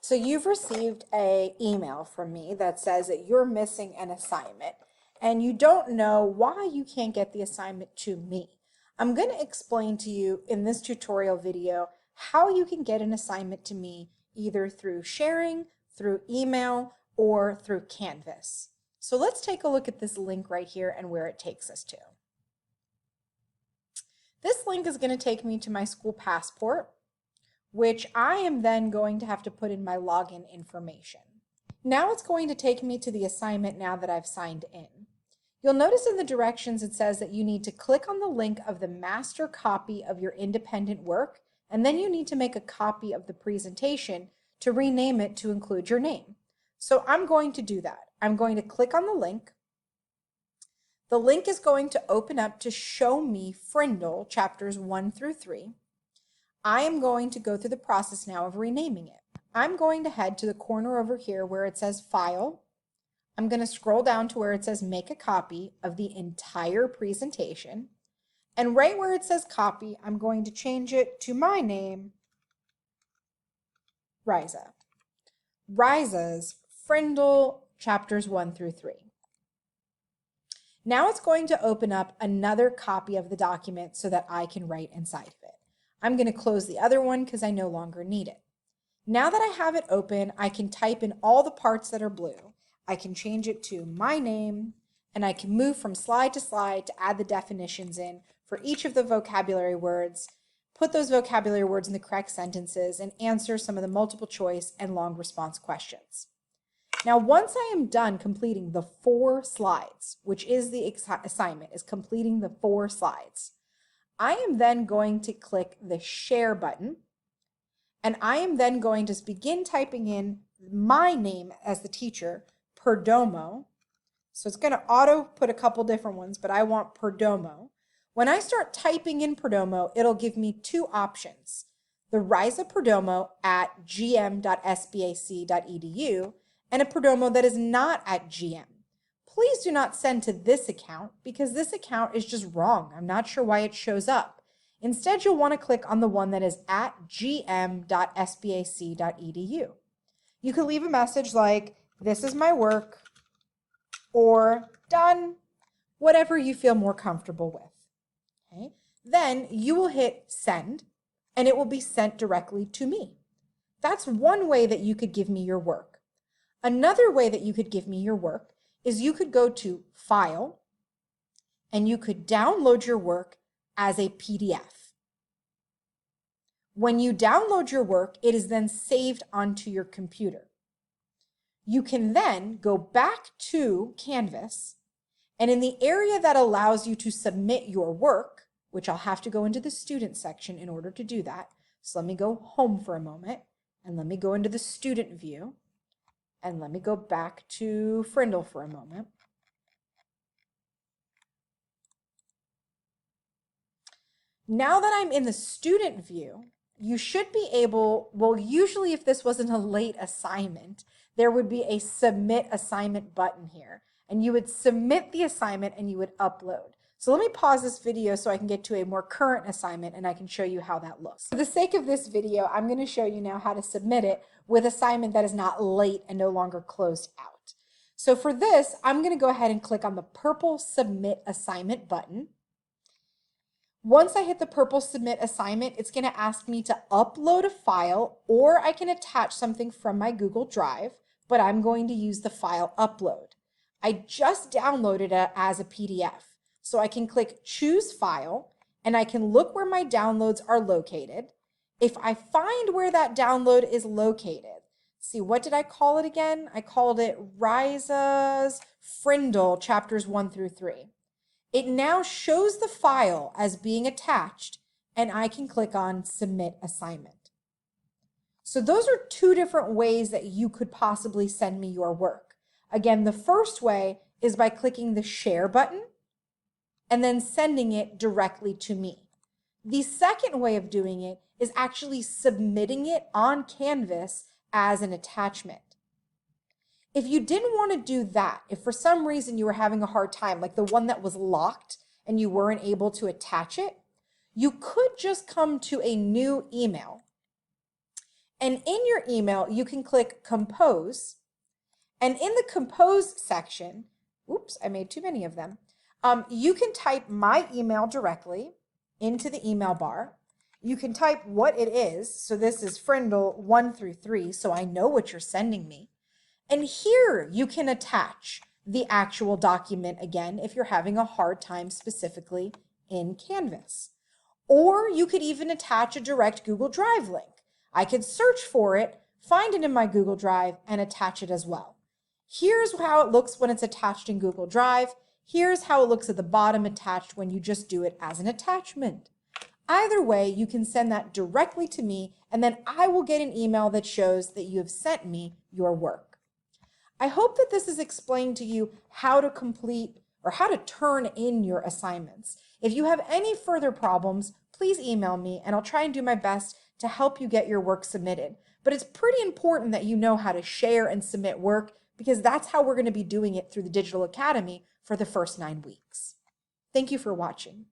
So you've received an email from me that says that you're missing an assignment and you don't know why you can't get the assignment to me. I'm going to explain to you in this tutorial video how you can get an assignment to me either through sharing, through email, or through Canvas. So let's take a look at this link right here and where it takes us to. This link is going to take me to my school passport, which I am then going to have to put in my login information. Now it's going to take me to the assignment now that I've signed in. You'll notice in the directions it says that you need to click on the link of the master copy of your independent work, and then you need to make a copy of the presentation to rename it to include your name. So I'm going to do that. I'm going to click on the link. The link is going to open up to show me Frindle chapters 1 through 3. I am going to go through the process now of renaming it. I'm going to head to the corner over here where it says File. I'm going to scroll down to where it says Make a Copy of the entire presentation. And right where it says Copy, I'm going to change it to my name, Riza. Riza's Frindle chapters 1 through 3. Now it's going to open up another copy of the document so that I can write inside of it. I'm going to close the other one because I no longer need it. Now that I have it open, I can type in all the parts that are blue. I can change it to my name, and I can move from slide to slide to add the definitions in for each of the vocabulary words, put those vocabulary words in the correct sentences, and answer some of the multiple choice and long response questions. Now, once I am done completing the 4 slides, which is the assignment, is completing the 4 slides, I am then going to click the share button, and I am then going to begin typing in my name as the teacher, Perdomo. So it's going to auto put a couple different ones, but I want Perdomo. When I start typing in Perdomo, it'll give me 2 options. The Riza Perdomo at gm.sbac.edu and a Perdomo that is not at GM. Please do not send to this account because this account is just wrong. I'm not sure why it shows up. Instead, you'll want to click on the one that is at gm.sbac.edu. You can leave a message like, "This is my work," or "Done," whatever you feel more comfortable with. Okay? Then you will hit send, and it will be sent directly to me. That's one way that you could give me your work. Another way that you could give me your work is you could go to File, and you could download your work as a PDF. When you download your work, it is then saved onto your computer. You can then go back to Canvas, and in the area that allows you to submit your work, which I'll have to go into the student section in order to do that. So let me go home for a moment, and let me go into the student view, and let me go back to Frindle for a moment. Now that I'm in the student view, you should be able, well, usually if this wasn't a late assignment, there would be a submit assignment button here, and you would submit the assignment and you would upload. So let me pause this video so I can get to a more current assignment and I can show you how that looks. For the sake of this video, I'm going to show you now how to submit it with assignment that is not late and no longer closed out. So for this, I'm going to go ahead and click on the purple Submit Assignment button. Once I hit the purple Submit Assignment, it's going to ask me to upload a file, or I can attach something from my Google Drive, but I'm going to use the file upload. I just downloaded it as a PDF. So I can click Choose File, and I can look where my downloads are located. If I find where that download is located, see, what did I call it again? I called it Riza's Frindle chapters 1 through 3. It now shows the file as being attached, and I can click on Submit Assignment. So those are 2 different ways that you could possibly send me your work. Again, the first way is by clicking the Share button and then sending it directly to me. The second way of doing it is actually submitting it on Canvas as an attachment. If you didn't want to do that, if for some reason you were having a hard time, like the one that was locked and you weren't able to attach it, you could just come to a new email And in your email, you can click Compose. And in the Compose section, oops, I made too many of them. You can type my email directly into the email bar. You can type what it is. So this is Frindle 1 through 3, so I know what you're sending me. And here you can attach the actual document again if you're having a hard time specifically in Canvas. Or you could even attach a direct Google Drive link. I could search for it, find it in my Google Drive, and attach it as well. Here's how it looks when it's attached in Google Drive. Here's how it looks at the bottom attached when you just do it as an attachment. Either way, you can send that directly to me, and then I will get an email that shows that you have sent me your work. I hope that this has explained to you how to complete or how to turn in your assignments. If you have any further problems, please email me and I'll try and do my best to help you get your work submitted. But it's pretty important that you know how to share and submit work because that's how we're going to be doing it through the Digital Academy for the first 9 weeks. Thank you for watching.